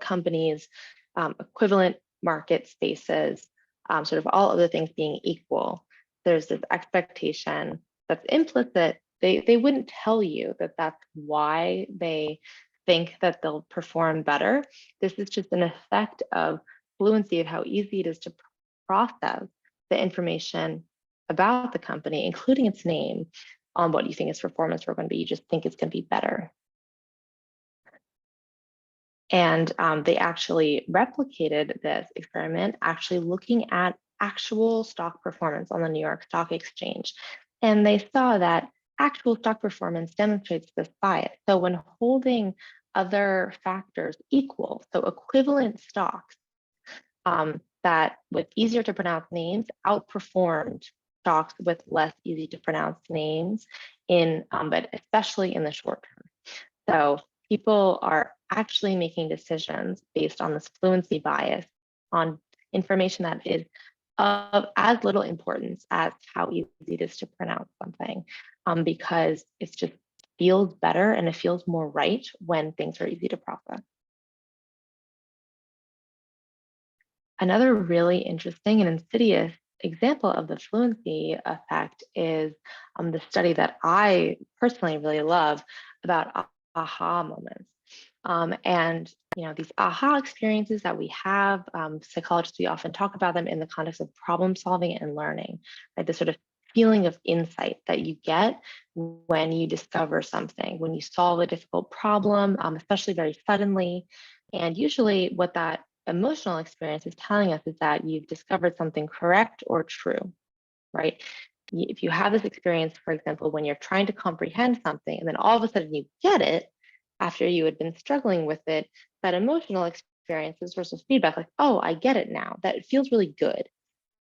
B: companies, equivalent market spaces, sort of all other things being equal. There's this expectation that's implicit. They wouldn't tell you that that's why they think that they'll perform better. This is just an effect of fluency of how easy it is to process the information about the company, including its name, on what you think its performance are going to be. You just think it's going to be better. And they actually replicated this experiment, actually looking at actual stock performance on the New York Stock Exchange. And they saw that actual stock performance demonstrates this bias. So when holding other factors equal, so equivalent stocks that with easier to pronounce names outperformed stocks with less easy to pronounce names but especially in the short term. So people are actually making decisions based on this fluency bias on information that is of as little importance as how easy it is to pronounce something, because it just feels better and it feels more right when things are easy to process. Another really interesting and insidious example of the fluency effect is the study that I personally really love about aha moments. And these aha experiences that we have, psychologists, we often talk about them in the context of problem solving and learning, right? This sort of feeling of insight that you get when you discover something, when you solve a difficult problem, especially very suddenly. And usually what that emotional experience is telling us is that you've discovered something correct or true, right? If you have this experience, for example, when you're trying to comprehend something and then all of a sudden you get it after you had been struggling with it, that emotional experience is versus feedback, like, oh, I get it now. That it feels really good.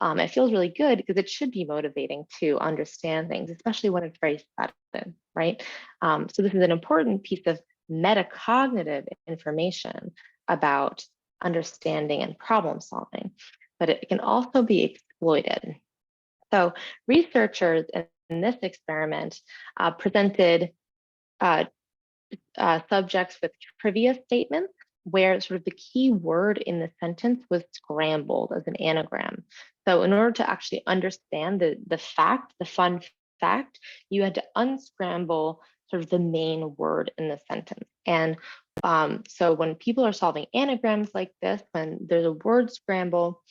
B: It feels really good because it should be motivating to understand things, especially when it's very sudden, right? So this is an important piece of metacognitive information about understanding and problem solving, but it can also be exploited. So researchers in this experiment presented subjects with trivia statements where sort of the key word in the sentence was scrambled as an anagram. So in order to actually understand the fact, the fun fact, you had to unscramble sort of the main word in the sentence. And so when people are solving anagrams like this, when there's a word scramble,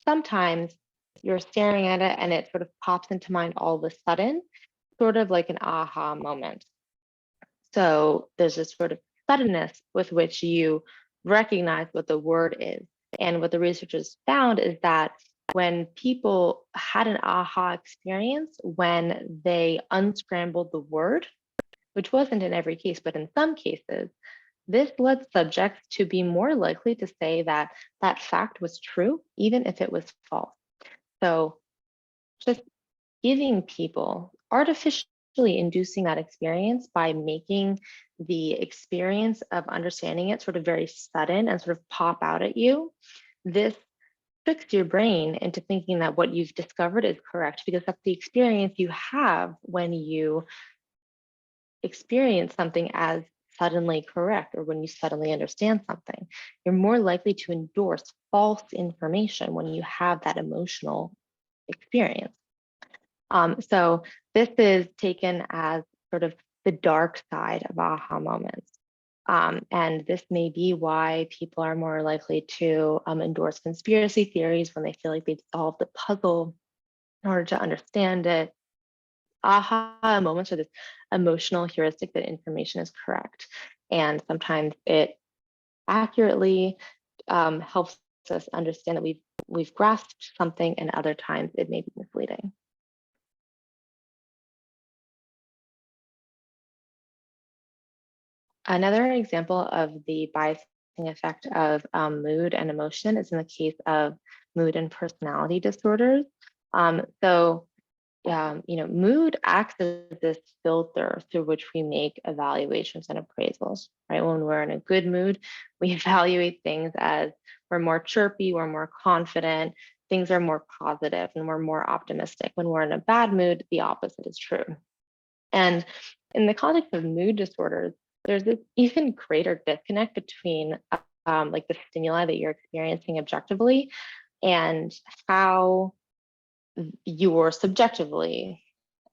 B: sometimes you're staring at it and it sort of pops into mind all of a sudden, sort of like an aha moment. So there's this sort of suddenness with which you recognize what the word is. And what the researchers found is that when people had an aha experience, when they unscrambled the word, which wasn't in every case, but in some cases, this led subjects to be more likely to say that that fact was true, even if it was false. So just giving people, artificially inducing that experience by making the experience of understanding it sort of very sudden and sort of pop out at you, this tricks your brain into thinking that what you've discovered is correct because that's the experience you have when you experience something as suddenly correct or when you suddenly understand something. You're more likely to endorse false information when you have that emotional experience. So this is taken as sort of the dark side of aha moments. And this may be why people are more likely to endorse conspiracy theories when they feel like they've solved the puzzle in order to understand it. Aha moments are this emotional heuristic that information is correct. And sometimes it accurately helps us understand that we've grasped something, and other times it may be misleading. Another example of the biasing effect of mood and emotion is in the case of mood and personality disorders. Mood acts as this filter through which we make evaluations and appraisals, right? When we're in a good mood, we evaluate things as we're more chirpy, we're more confident, things are more positive, and we're more optimistic. When we're in a bad mood, the opposite is true. And in the context of mood disorders, there's this even greater disconnect between like the stimuli that you're experiencing objectively and how you're subjectively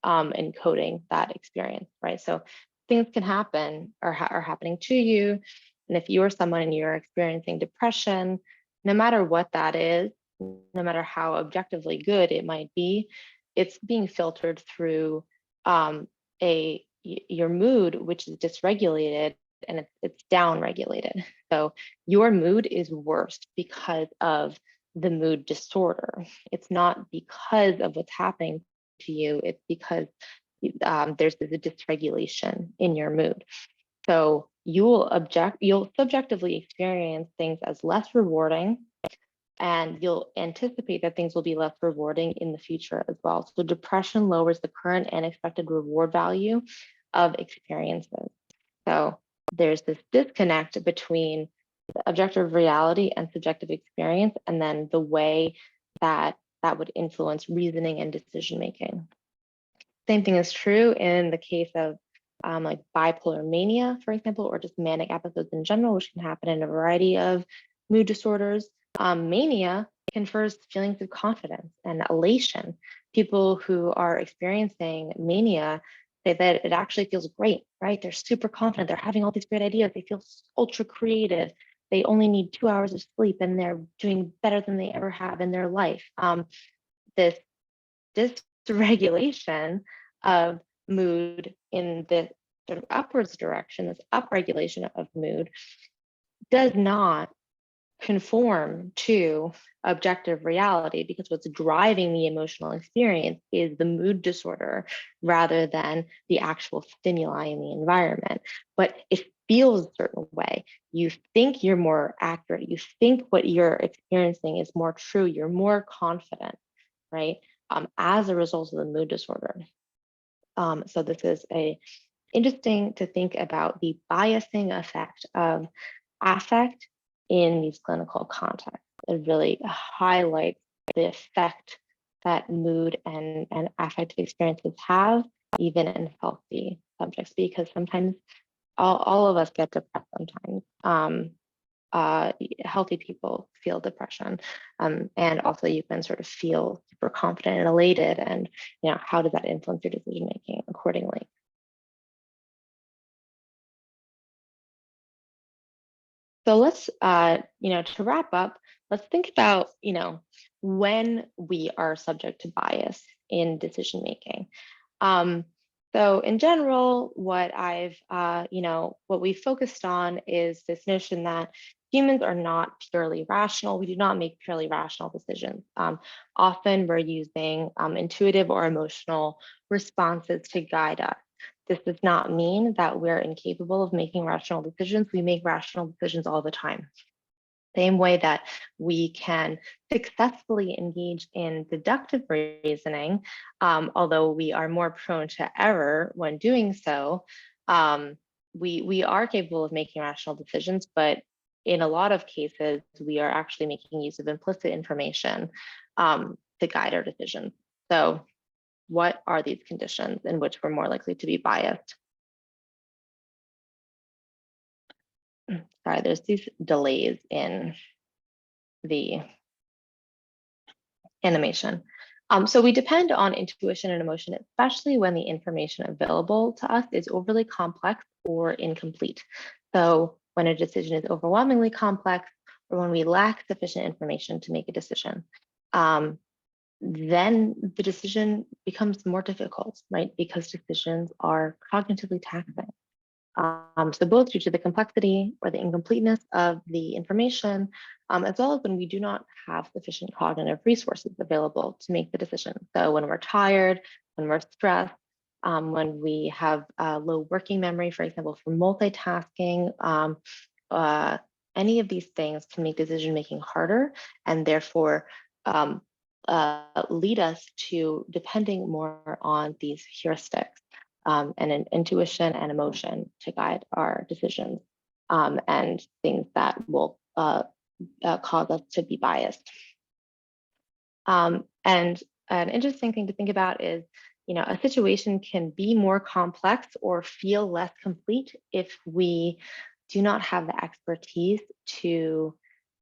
B: encoding that experience, right? So things can happen or are happening to you. And if you are someone and you're experiencing depression, no matter what that is, no matter how objectively good it might be, it's being filtered through your mood, which is dysregulated, and it's downregulated. So your mood is worse because of the mood disorder. It's not because of what's happening to you, it's because there's a dysregulation in your mood. So you'll subjectively experience things as less rewarding, and you'll anticipate that things will be less rewarding in the future as well. So depression lowers the current and expected reward value of experiences. So there's this disconnect between the objective reality and subjective experience, and then the way that that would influence reasoning and decision making. Same thing is true in the case of like bipolar mania, for example, or just manic episodes in general, which can happen in a variety of mood disorders. Mania confers feelings of confidence and elation. People who are experiencing mania say that it actually feels great, right? They're super confident. They're having all these great ideas. They feel ultra creative. They only need 2 hours of sleep and they're doing better than they ever have in their life. This dysregulation of mood in this sort of upwards direction, this upregulation of mood, does not conform to objective reality, because what's driving the emotional experience is the mood disorder rather than the actual stimuli in the environment. But it feels a certain way. You think you're more accurate. You think what you're experiencing is more true. You're more confident, right? As a result of the mood disorder. So this is interesting to think about the biasing effect of affect in these clinical contexts. It really highlights the effect that mood and affective experiences have, even in healthy subjects, because sometimes all of us get depressed sometimes. Healthy people feel depression, and also you can sort of feel super confident and elated, and how does that influence your decision making accordingly? So let's to wrap up, let's think about when we are subject to bias in decision making. So in general, what we focused on is this notion that humans are not purely rational. We do not make purely rational decisions. Often we're using intuitive or emotional responses to guide us. This does not mean that we're incapable of making rational decisions. We make rational decisions all the time. Same way that we can successfully engage in deductive reasoning, although we are more prone to error when doing so, we are capable of making rational decisions, but in a lot of cases, we are actually making use of implicit information to guide our decisions. So what are these conditions in which we're more likely to be biased? Sorry, there's these delays in the animation. So we depend on intuition and emotion, especially when the information available to us is overly complex or incomplete. So when a decision is overwhelmingly complex, or when we lack sufficient information to make a decision, then the decision becomes more difficult, right? Because decisions are cognitively taxing. So both due to the complexity or the incompleteness of the information, as well as when we do not have sufficient cognitive resources available to make the decision. So when we're tired, when we're stressed, when we have low working memory, for example, for multitasking, any of these things can make decision making harder, and therefore lead us to depending more on these heuristics and an intuition and emotion to guide our decisions, and things that will cause us to be biased. And an interesting thing to think about is, a situation can be more complex or feel less complete if we do not have the expertise to,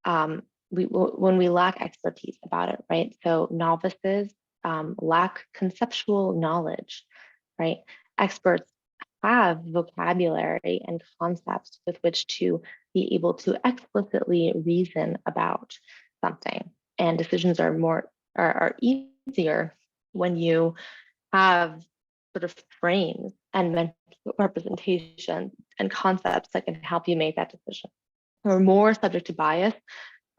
B: when we lack expertise about it, right? So novices lack conceptual knowledge, right? Experts have vocabulary and concepts with which to be able to explicitly reason about something. And decisions are easier when you have sort of frames and mental representations and concepts that can help you make that decision. We're more subject to bias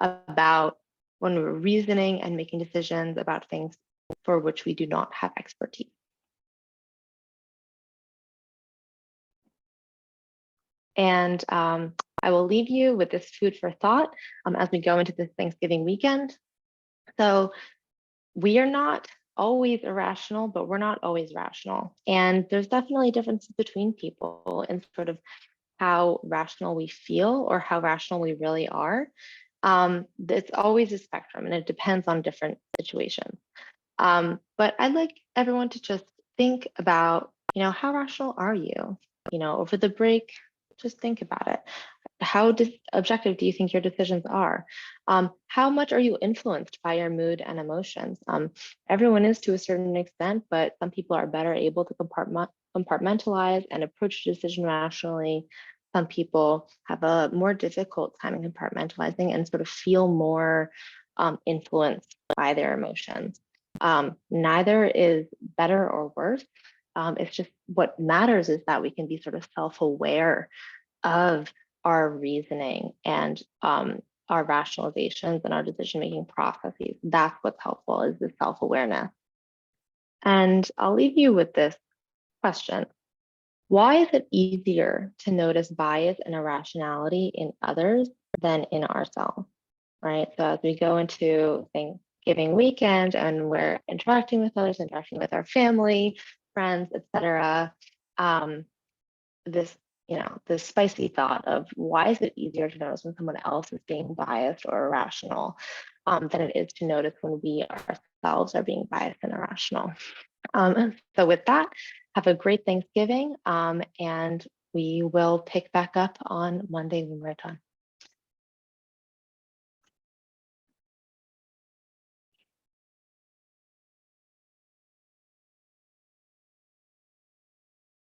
B: about when we're reasoning and making decisions about things for which we do not have expertise. And I will leave you with this food for thought as we go into this Thanksgiving weekend. So we are not always irrational, but we're not always rational. And there's definitely differences between people in sort of how rational we feel or how rational we really are. It's always a spectrum and it depends on different situations. But I'd like everyone to just think about, how rational are you? Over the break, just think about it. How objective do you think your decisions are? How much are you influenced by your mood and emotions? Everyone is to a certain extent, but some people are better able to compartmentalize and approach a decision rationally. Some people have a more difficult time in compartmentalizing and sort of feel more influenced by their emotions. Neither is better or worse. It's just what matters is that we can be sort of self-aware of our reasoning and our rationalizations and our decision-making processes. That's what's helpful, is the self-awareness. And I'll leave you with this question. Why is it easier to notice bias and irrationality in others than in ourselves, right? So as we go into Thanksgiving weekend and we're interacting with others, interacting with our family, friends, etc., this spicy thought of why is it easier to notice when someone else is being biased or irrational than it is to notice when we ourselves are being biased and irrational. So with that, have a great Thanksgiving, and we will pick back up on Monday when we're done.